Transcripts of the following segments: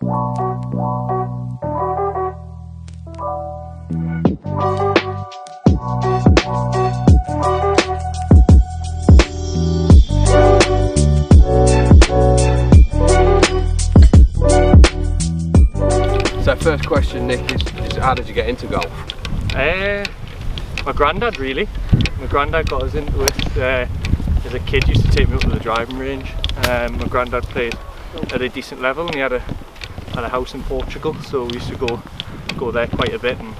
So first question, Nick, is how did you get into golf? My granddad, really. My granddad got us into it as a kid. Used to take me up to the driving range. My granddad played at a decent level, and he had a house in Portugal, so we used to go there quite a bit. And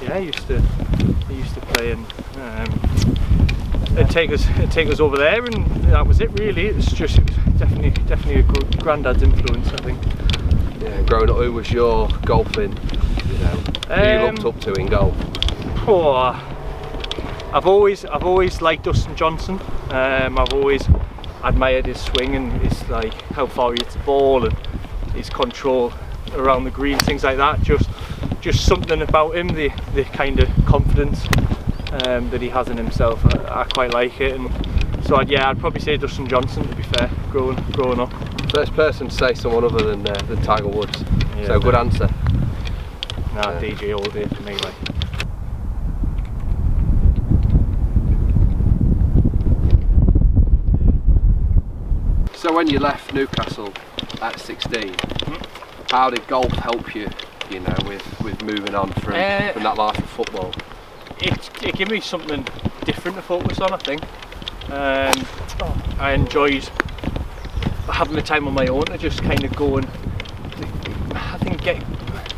yeah, he used to play and take us over there, and that was it really. It was definitely a good granddad's influence, I think. Yeah, growing up, who was your golfing, who you looked up to in golf? Oh, I've always liked Dustin Johnson. I've always admired his swing and his how far he hits the ball and his control around the green, things like that. Just something about him, the kind of confidence that he has in himself. I quite like it, and so I'd probably say Dustin Johnson, to be fair, growing up. First person to say someone other than Tiger Woods. Yeah, so good answer. Nah, DJ all day for me, like. So when you left Newcastle at 16, how did golf help you, with moving on from that life of football? It gave me something different to focus on, I think. I enjoyed having the time on my own to just kind of go and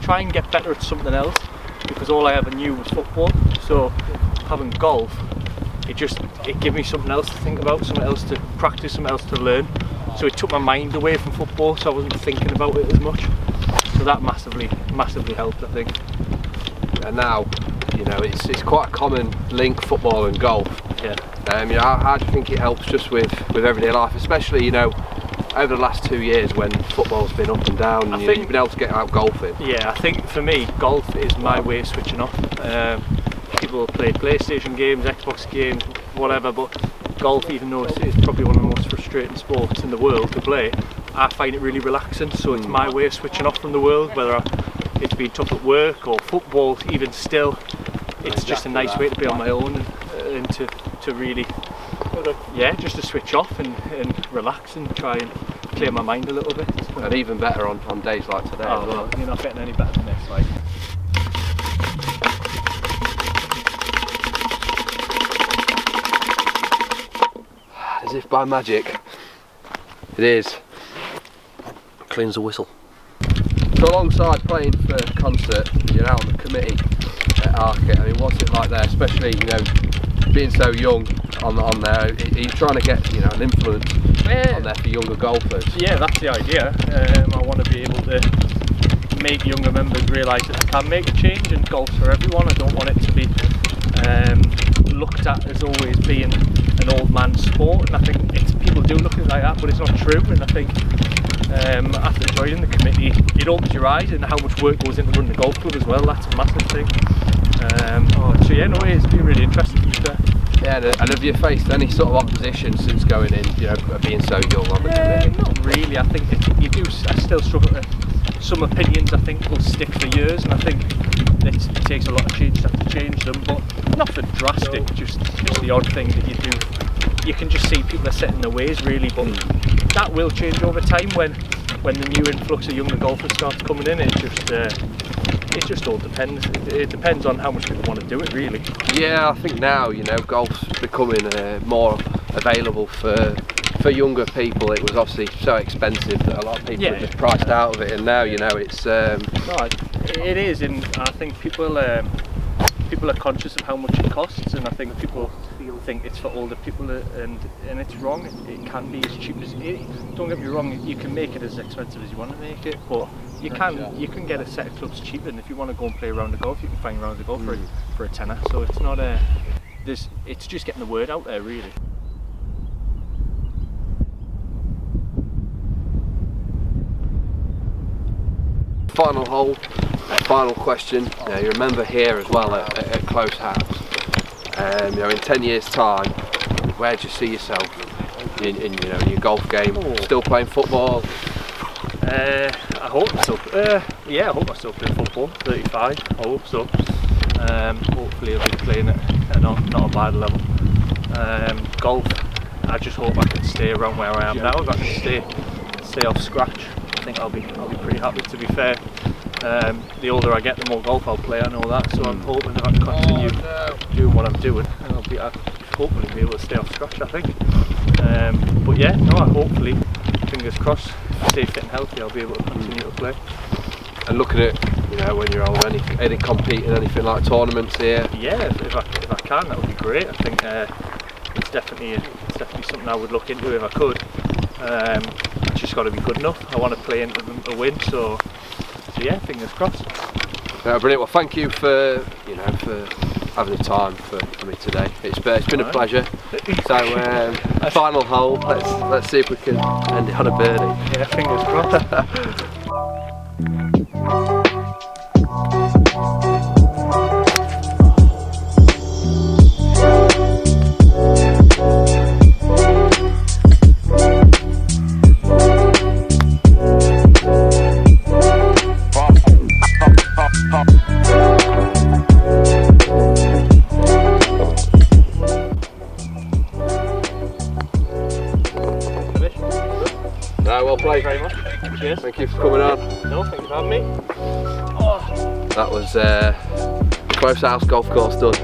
try and get better at something else, because all I ever knew was football. So having golf, it gave me something else to think about, something else to practice, something else to learn. So it took my mind away from football, so I wasn't thinking about it as much. So that massively helped, I think. And now, it's quite a common link, football and golf. Yeah. How do you think it helps just with everyday life, especially over the last 2 years when football's been up and down, and you've been able to get out golfing? Yeah, I think for me, golf is my way of switching off. People play PlayStation games, Xbox games, whatever, but golf, even though it's probably one of the most frustrating sports in the world to play, I find it really relaxing. So it's my way of switching off from the world, whether it's been tough at work or football. Even still, it's just a nice way to be on my own and to really, just to switch off and relax and try and clear my mind a little bit. So. And even better on days like today as well. You're not getting any better than this, like. As if by magic, it is. Cleans the whistle. So alongside playing for Consett, you're out on the committee at Arcade. I mean, what's it like there, especially being so young on there? Are you trying to get an influence on there for younger golfers? Yeah, that's the idea. I want to be able to make younger members realise that they can make a change, and golf's for everyone. I don't want it to be looked at as always being an old man's sport, and I think people do look at it like that, but it's not true. And I think after joining the committee, it opens your eyes and how much work goes into running a golf club as well. That's a massive thing. So yeah, no, it's been really interesting to be fair. Yeah, and have you faced any sort of opposition since going in, being so young on the committee? Not really. I think I still struggle to. Some opinions I think will stick for years, and I think it takes a lot of change to have to change them, but nothing drastic, just the odd thing that you do. You can just see people are set in their ways really, but that will change over time when the new influx of younger golfers starts coming in. It just all depends. It depends on how much people want to do it, really. Yeah, I think now golf's becoming more available for younger people. It was obviously so expensive that a lot of people are just priced out of it, and now it's. No, it is, and I think people are conscious of how much it costs, and I think people think it's for older people, and it's wrong. It can be as cheap as don't get me wrong, you can make it as expensive as you want to make it, but you can get a set of clubs cheaper, and if you want to go and play a round of golf, you can find a round of golf for a tenner. So it's not it's just getting the word out there really. Final hole, final question. You remember here as well at Close House. In 10 years' time, where do you see yourself in your golf game? Still playing football? I hope I still, yeah, I hope I still play football. 35, I hope so. Hopefully I'll be playing at not a bad level. Golf, I just hope I can stay around where I am now. If I can stay off scratch, I think I'll be pretty happy, to be fair. The older I get, the more golf I'll play, I know that, so I'm hoping if I can continue doing what I'm doing, I'll hopefully be able to stay off scratch, I think. But yeah, no, hopefully, fingers crossed, if I stay fit and healthy, I'll be able to continue to play. And looking at, you know, when you're on any competing, anything like tournaments here? Yeah, if I can, that would be great. I think it's definitely something I would look into if I could. It's just got to be good enough. I want to play into them to win, so yeah, fingers crossed. Brilliant. Well, thank you for having the time for me today. It's been a pleasure. So final hole. Let's see if we can end it on a birdie. Yeah, fingers crossed. Well played. Thank you very much. Cheers. Thank you for coming on. No, thank you for having me. Oh. That was the Close House Golf Course done.